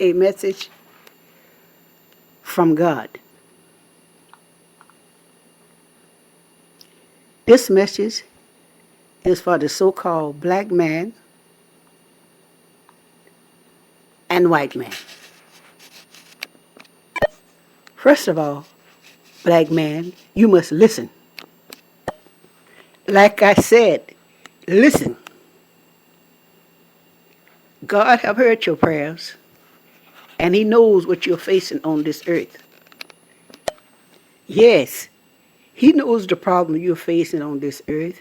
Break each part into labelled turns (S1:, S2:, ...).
S1: a message from God. This message is for the so-called black man and white man. First of all, black man, you must listen. Like I said, listen. God have heard your prayers, and he knows what you're facing on this earth. Yes, he knows the problem you're facing on this earth,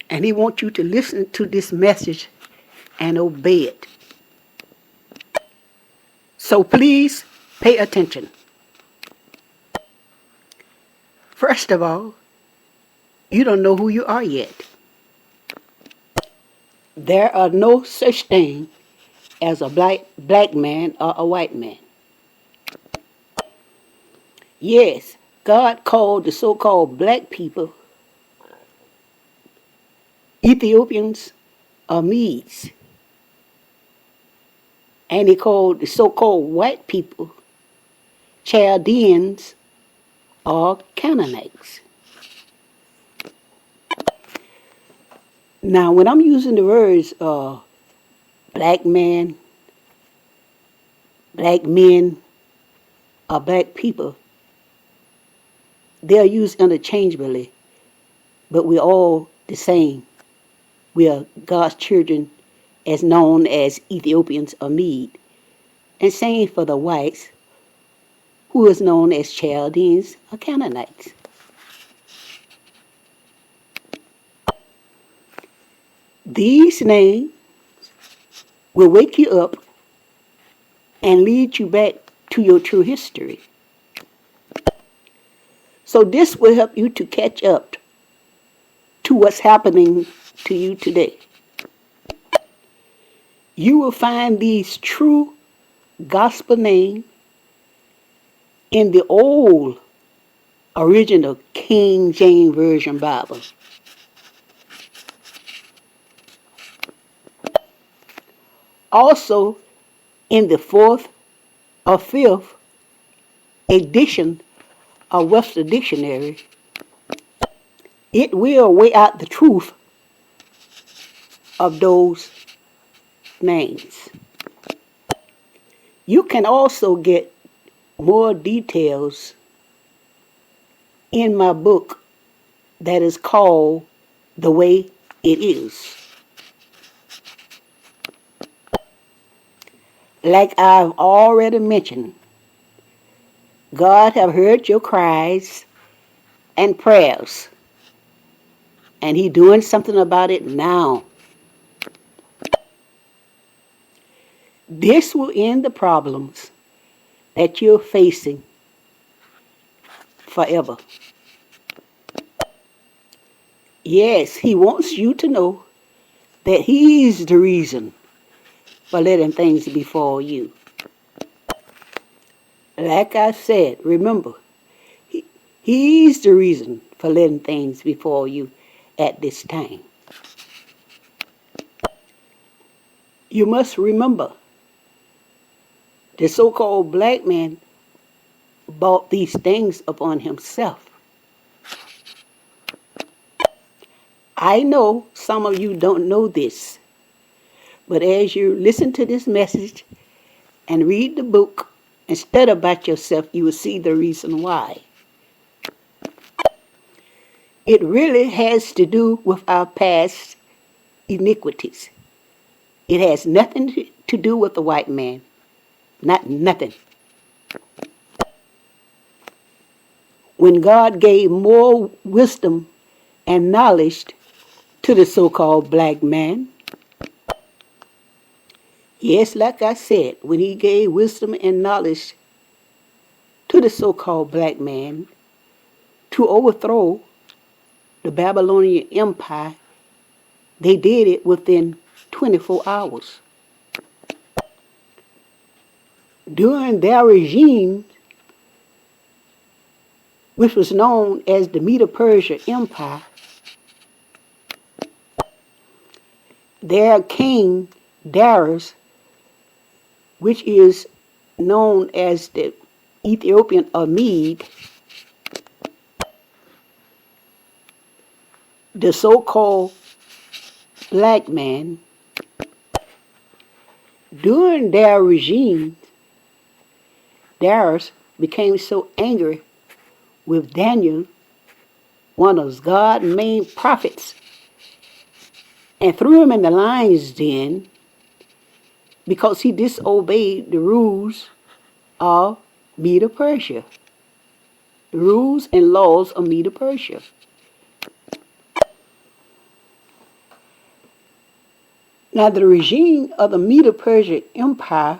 S1: and he wants you to listen to this message and obey it. So please pay attention. First of all, you don't know who you are yet. There are no such thing as a black man or a white man. Yes, God called the so-called black people Ethiopians or Medes. And he called the so-called white people Chaldeans or Canaanites. Now, when I'm using the words black man, black men, or black people, they're used interchangeably, but we're all the same. We are God's children as known as Ethiopians or Mede. And same for the whites, who is known as Chaldeans or Canaanites. These names will wake you up and lead you back to your true history. So this will help you to catch up to what's happening to you today. You will find these true gospel names in the old original King James Version Bible. Also in the 4th or 5th edition of Webster Dictionary. It will weigh out the truth of those names. You can also get more details in my book that is called The Way It Is. Like I've already mentioned, God have heard your cries and prayers, and He's doing something about it now. This will end the problems that you're facing forever. Yes, He wants you to know that He's the reason for letting things befall you. Like I said, remember, He's the reason for letting things befall you at this time. You must remember, the so-called black man brought these things upon himself. I know some of you don't know this, but as you listen to this message and read the book and study about yourself, you will see the reason why. It really has to do with our past iniquities. It has nothing to do with the white man. Not nothing. When God gave more wisdom and knowledge to the so-called black man, yes, like I said, when He gave wisdom and knowledge to the so-called black man to overthrow the Babylonian Empire, they did it within 24 hours. During their regime, which was known as the Medo-Persia Empire, their king, Darius, which is known as the Ethiopian Amid, the so-called black man, during their regime, Darius became so angry with Daniel, one of God's main prophets, and threw him in the lion's den because he disobeyed the rules of Medo Persia, the rules and laws of Medo Persia. Now, the regime of the Medo Persian Empire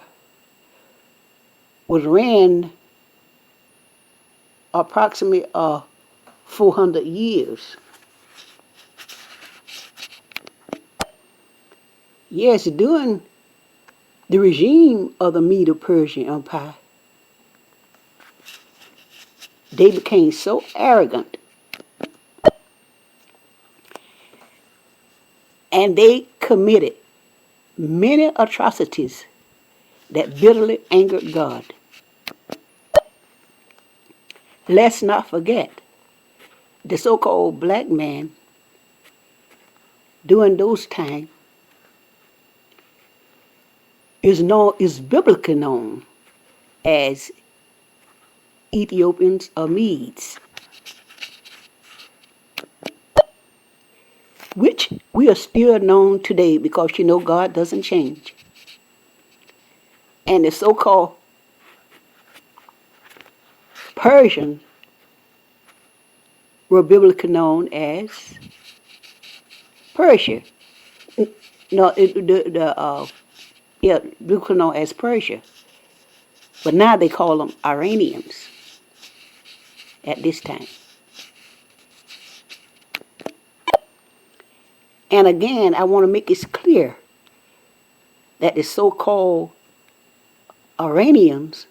S1: was ran approximately 400 years. Yes, during the regime of the Medo Persian Empire, they became so arrogant and they committed many atrocities that bitterly angered God. Let's not forget the so-called black man during those times is biblically known as Ethiopians or Medes, which we are still known today because God doesn't change. And the so-called Persians were biblically known as Persia. No, biblically known as Persia. But now they call them Iranians at this time. And again, I want to make it clear that the so-called Iranians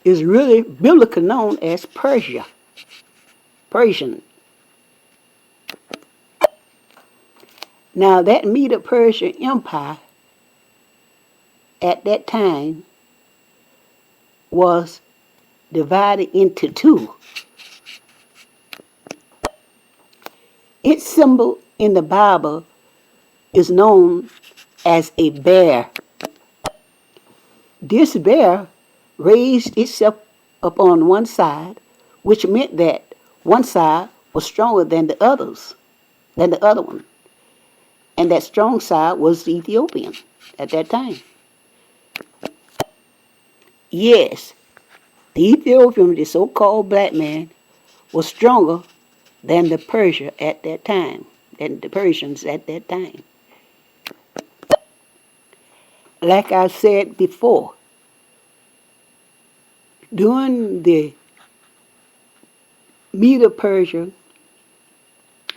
S1: is really biblically known as Persia, Persian. Now that Medo-Persian Empire at that time was divided into two. Its symbol in the Bible is known as a bear. This bear raised itself up on one side, which meant that one side was stronger than the other one. And that strong side was the Ethiopian at that time. Yes, the Ethiopian, the so-called black man, was stronger than the Persia at that time, than the Persians at that time. Like I said before, during the Medo-Persia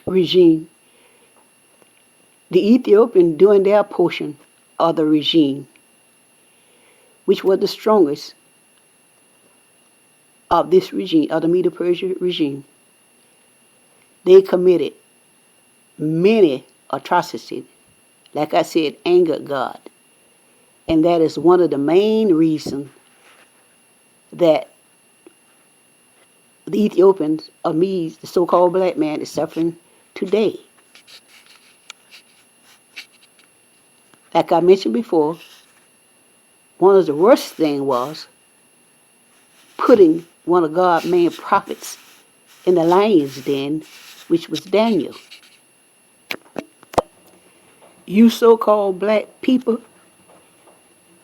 S1: regime, the Ethiopians during their portion of the regime, which was the strongest of this regime, of the Medo-Persia regime, they committed many atrocities, like I said, angered God. And that is one of the main reasons that the Ethiopians, of me, the so-called black man, is suffering today. Like I mentioned before, one of the worst things was putting one of God's main prophets in the lion's den, which was Daniel. You so-called black people,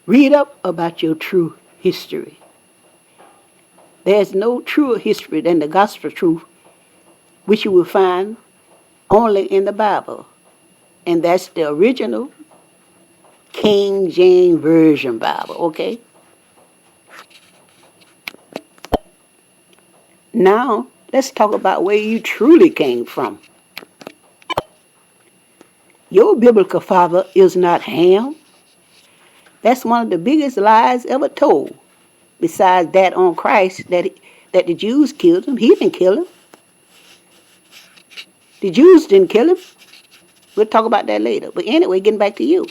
S1: read up about your true history. There's no truer history than the gospel truth, which you will find only in the Bible. And that's the original King James Version Bible, okay? Now, let's talk about where you truly came from. Your biblical father is not Ham. That's one of the biggest lies ever told. Besides that on Christ, that the Jews killed him. He didn't kill him. The Jews didn't kill him. We'll talk about that later. But anyway, getting back to you.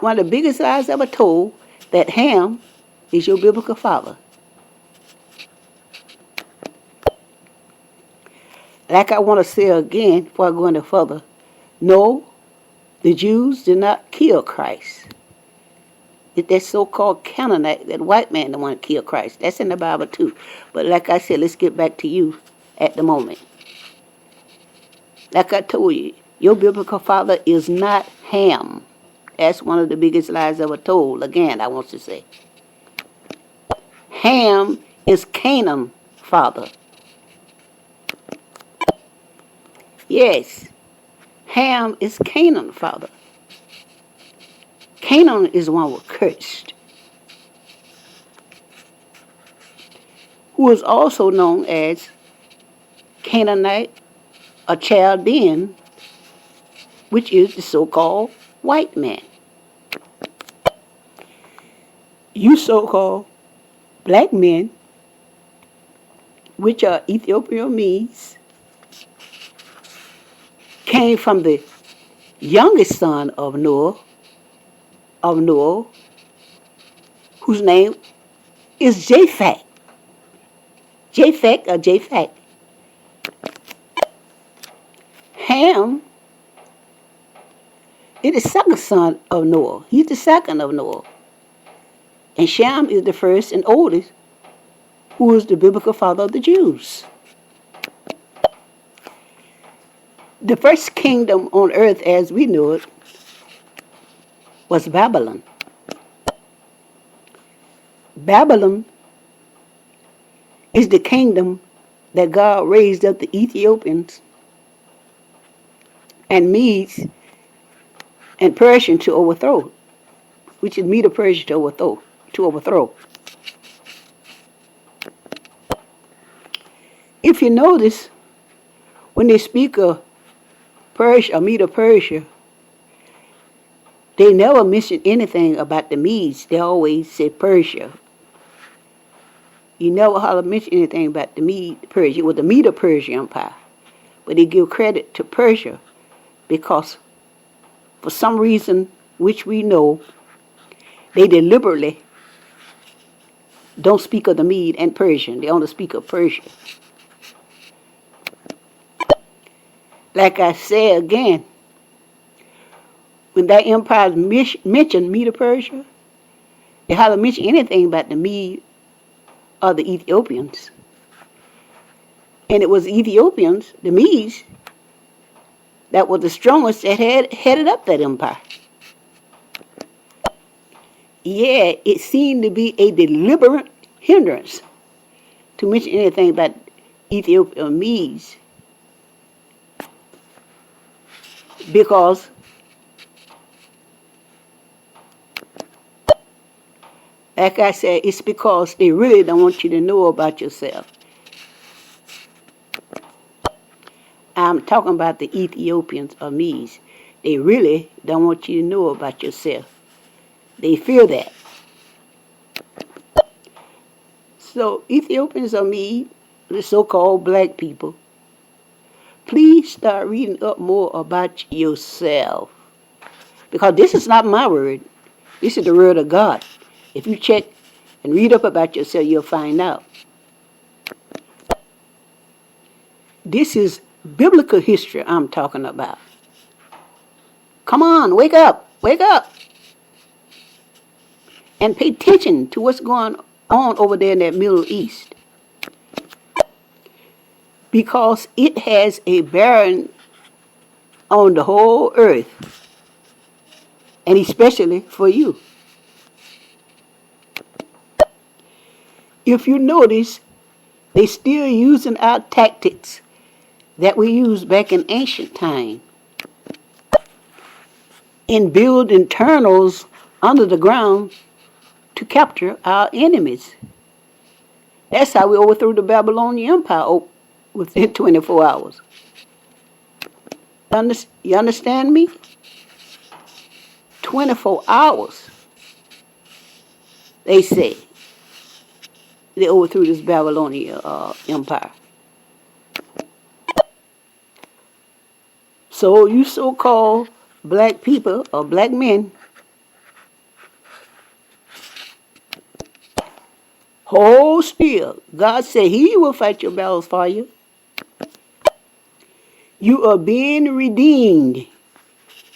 S1: one of the biggest lies ever told, that Ham is your biblical father. Like I want to say again before I go any further, no, the Jews did not kill Christ. It's that so-called Canaanite, that white man that want to kill Christ. That's in the Bible too. But like I said, let's get back to you at the moment. Like I told you, your biblical father is not Ham. That's one of the biggest lies ever told. Again, I want to say. Ham is Canaan's father. Yes, Ham is Canaan's father. Canaan is the one who was cursed, who is also known as Canaanite or Chaldean, which is the so-called white man. You so-called black men, which are Ethiopians, came from the youngest son of Noah, whose name is Japhet. Japhet. Ham is the second son of Noah. He's the second of Noah. And Shem is the first and oldest, who is the biblical father of the Jews. The first kingdom on earth as we know it was Babylon. Babylon is the kingdom that God raised up the Ethiopians and Medes and Persians to overthrow, which is Medo-Persia to overthrow. If you notice, when they speak of Persia or Medo-Persia, they never mention anything about the Medes. They always say Persia. You never hardly mention anything about the Persia. It was the Medo-Persia Empire. But they give credit to Persia because for some reason, which we know, they deliberately don't speak of the Mede and Persian. They only speak of Persia. Like I say again, when that empire mentioned Medo-Persia, they hardly mention anything about the Mede or the Ethiopians. And it was the Ethiopians, the Medes, that were the strongest that had headed up that empire. Yeah, it seemed to be a deliberate hindrance to mention anything about Ethiopian Medes, because like I said, it's because they really don't want you to know about yourself. I'm talking about the Ethiopians or Medes. They really don't want you to know about yourself. They fear that. So Ethiopians or Medes, the so-called black people, please start reading up more about yourself. Because this is not my word. This is the word of God. If you check and read up about yourself, you'll find out. This is biblical history I'm talking about. Come on, wake up, and pay attention to what's going on over there in that Middle East. Because it has a bearing on the whole earth, and especially for you. If you notice, they still using our tactics that we used back in ancient time in building tunnels under the ground to capture our enemies. That's how we overthrew the Babylonian Empire within 24 hours. You understand me? 24 hours, they say, they overthrew this Babylonian empire. So you so-called black people or black men Hold still. God said he will fight your battles for you. You are being redeemed.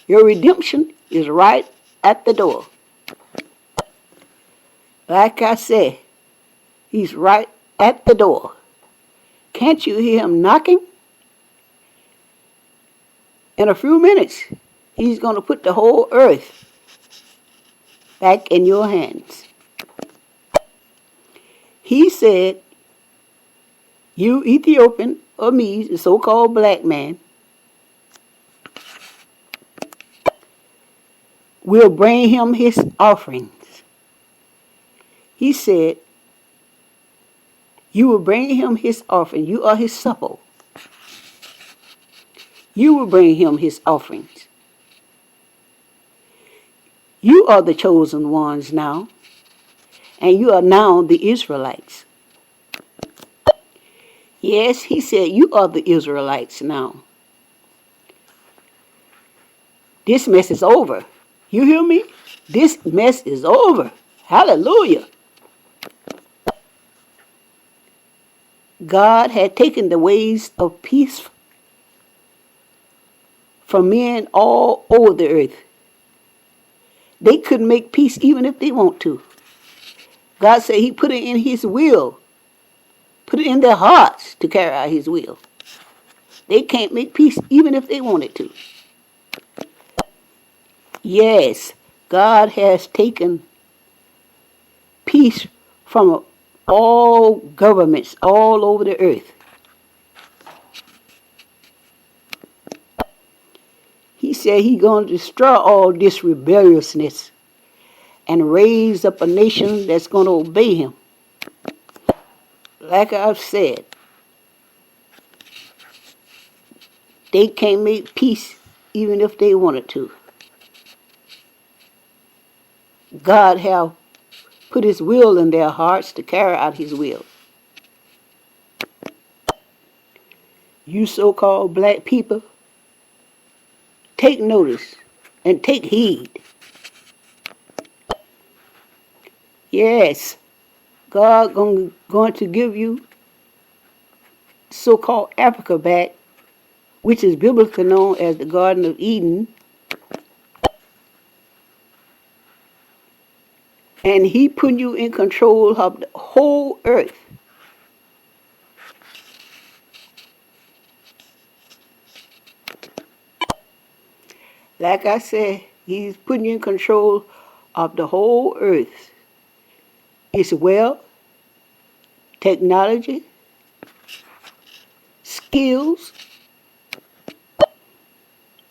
S1: Your redemption is right at the door. Like I said, he's right at the door. Can't you hear him knocking? In a few minutes, he's going to put the whole earth back in your hands. He said, you Ethiopian or me, the so-called black man, will bring him his offerings. He said, you will bring him his offering. You are his supple. You will bring him his offerings. You are the chosen ones now, and you are now the Israelites. Yes, he said, you are the Israelites now. This mess is over. You hear me? This mess is over. Hallelujah. God had taken the ways of peace from men all over the earth. They couldn't make peace even if they want to. God said he put it in his will, put it in their hearts to carry out his will. They can't make peace even if they wanted to. Yes, God has taken peace from all governments all over the earth. He said he's going to destroy all this rebelliousness and raise up a nation that's going to obey him. Like I've said, they can't make peace even if they wanted to. God have put his will in their hearts to carry out his will. You so-called black people, take notice and take heed. Yes, God going to give you so-called Africa back, which is biblically known as the Garden of Eden. And he put you in control of the whole earth. Like I said, he's putting you in control of the whole earth. It's wealth, technology, skills,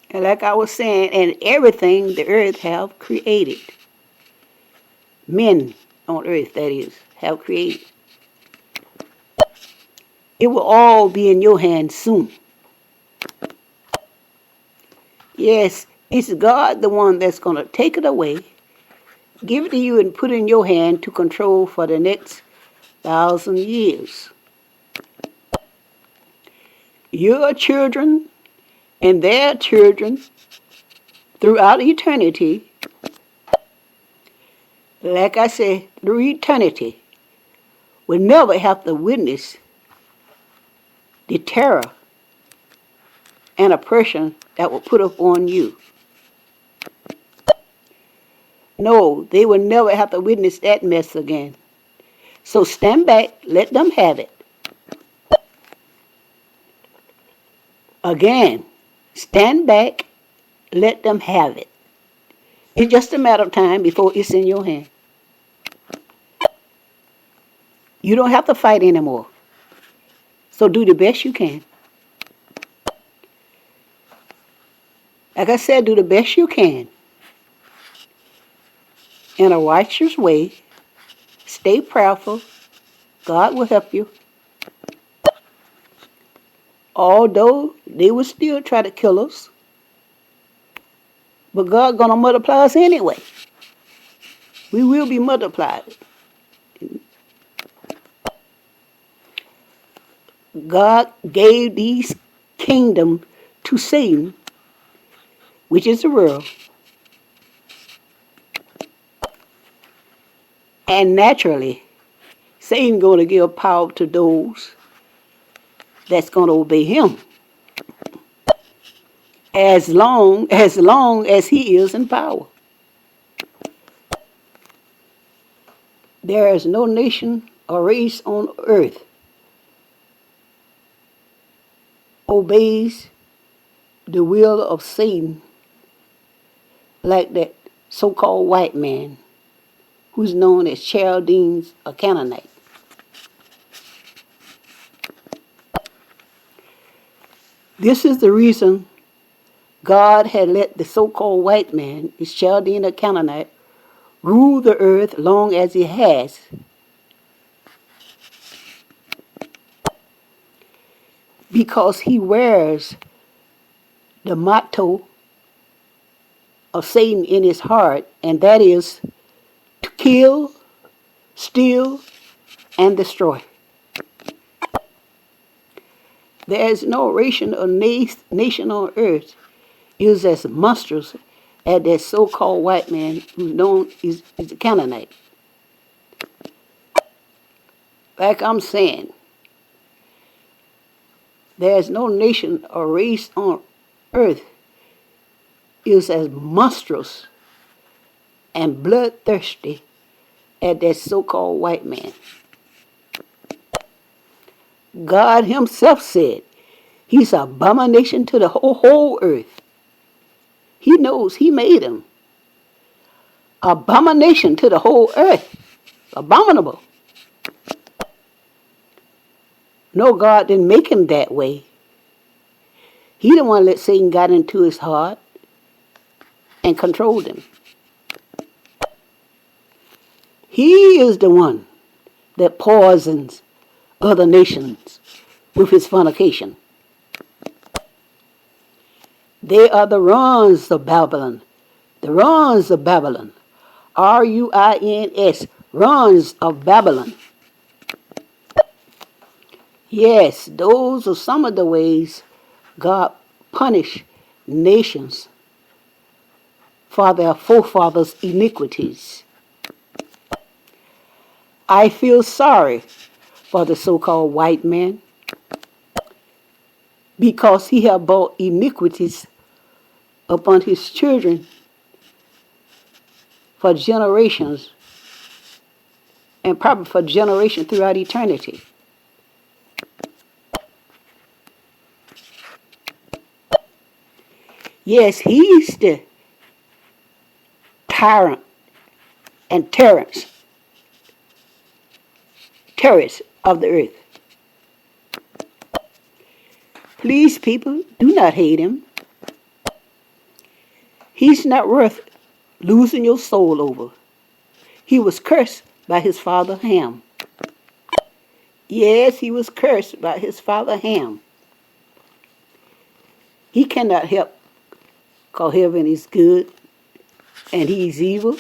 S1: and like I was saying, and everything the earth have created. Men on earth, that is, have created. It will all be in your hands soon. Yes, it's God the one that's going to take it away, give it to you and put it in your hand to control for the next 1,000 years. Your children and their children throughout eternity, like I said, through eternity, will never have to witness the terror and oppression that will put upon you. No, they will never have to witness that mess again. So stand back, let them have it. Again, stand back, let them have it. It's just a matter of time before it's in your hand. You don't have to fight anymore. So do the best you can. Like I said, do the best you can. In a righteous way, stay prayerful. God will help you. Although they will still try to kill us, but God gonna multiply us anyway. We will be multiplied. God gave these kingdom to Satan, which is the world. And naturally, Satan going to give power to those that's going to obey him, as long as he is in power. There is no nation or race on earth obeys the will of Satan like that so-called white man who's known as Chaldeans or Canaanite. This is the reason God had let the so-called white man, this Chaldean or Canaanite, rule the earth long as he has. Because he wears the motto of Satan in his heart, and that is to kill, steal, and destroy. There is no nation or nation on earth is as monstrous as that so-called white man who's known is a Canaanite. Like I'm saying, there is no nation or race on earth is as monstrous and bloodthirsty as that so-called white man. God himself said he's an abomination to the whole earth. He knows he made him. Abomination to the whole earth. Abominable. No, God didn't make him that way. He the one let Satan got into his heart and controlled him. He is the one that poisons other nations with his fornication. They are the ruins of Babylon. The ruins of Babylon. R-U-I-N-S. Ruins of Babylon. Yes, those are some of the ways God punished nations for their forefathers' iniquities. I feel sorry for the so-called white man because he has brought iniquities upon his children for generations and probably for generations throughout eternity. Yes, he's the tyrant and terrorist of the earth. Please, people, do not hate him. He's not worth losing your soul over. He was cursed by his father Ham. Yes, he was cursed by his father Ham. He cannot help because heaven is good and he's evil.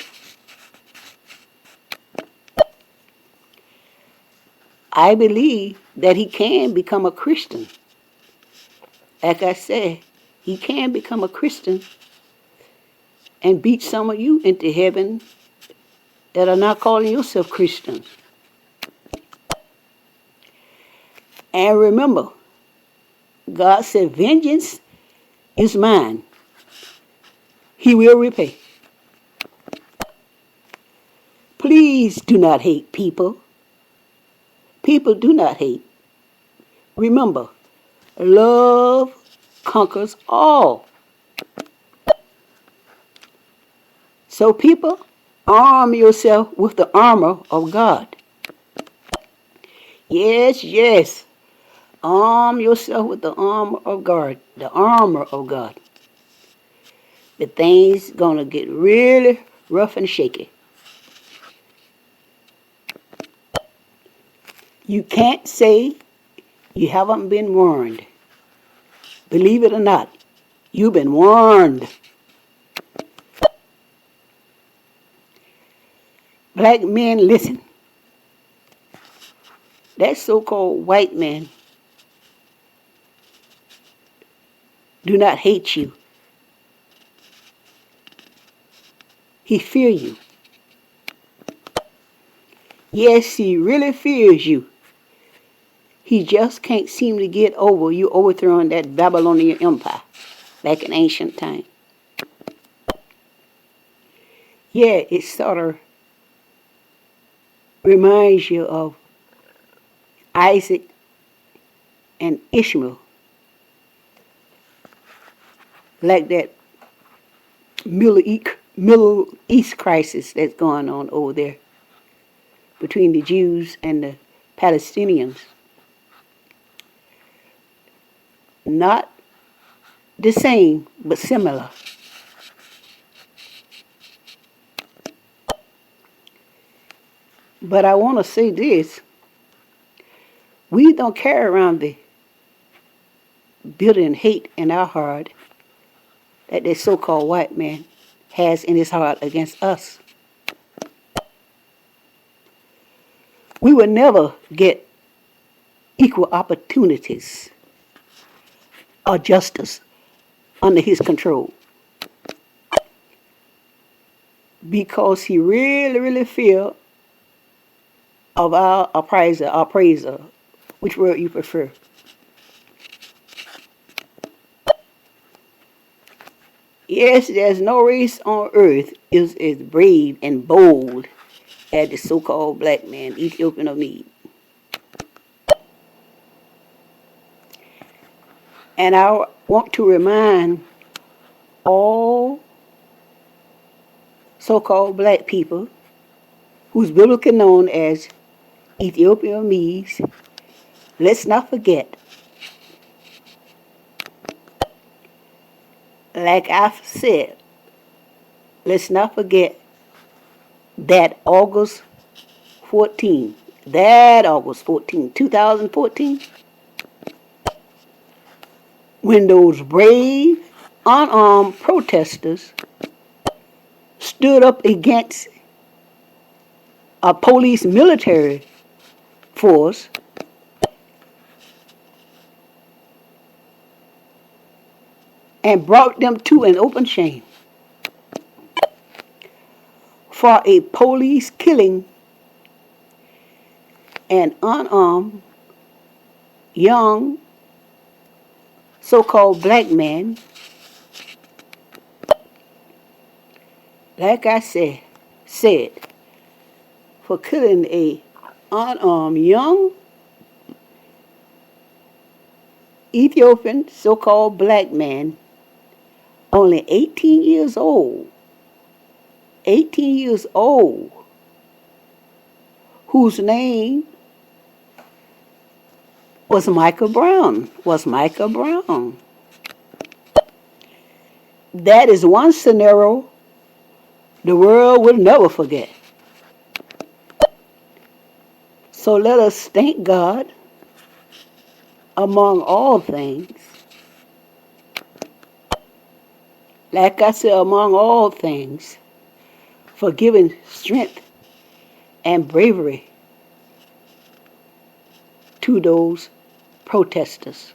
S1: I believe that he can become a Christian. Like I said, he can become a Christian and beat some of you into heaven that are not calling yourself Christians. And remember, God said, vengeance is mine. He will repay. Please do not hate people. People do not hate. Remember, love conquers all. So people, arm yourself with the armor of God. Yes, yes. Arm yourself with the armor of God. The armor of God. The thing's gonna get really rough and shaky. You can't say you haven't been warned. Believe it or not, you've been warned. Black men, listen. That so-called white man do not hate you. He fear you. Yes, he really fears you. He just can't seem to get over you overthrowing that Babylonian empire back in ancient time. Yeah, it sort of reminds you of Isaac and Ishmael, like that Middle East crisis that's going on over there between the Jews and the Palestinians. Not the same, but similar. But I want to say this: we don't carry around the bitter and hate in our heart that this so-called white man has in his heart against us. We will never get equal opportunities or justice under his control because he really, really feel of our appraiser, which word you prefer. Yes, there's no race on earth is as brave and bold as the so-called black man, Ethiopian of need. And I want to remind all so-called black people who's biblically known as Ethiopian Medes, let's not forget, like I've said, let's not forget that August 14, 2014, when those brave, unarmed protesters stood up against a police military force and brought them to an open shame for a police killing an unarmed, young, so-called black man, like I said, for killing a unarmed, young, Ethiopian, so-called black man, only 18 years old, whose name was Michael Brown. That is one scenario the world will never forget. So let us thank God among all things. Like I said, among all things, for giving strength and bravery to those protesters.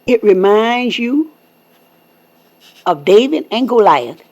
S1: It reminds you of David and Goliath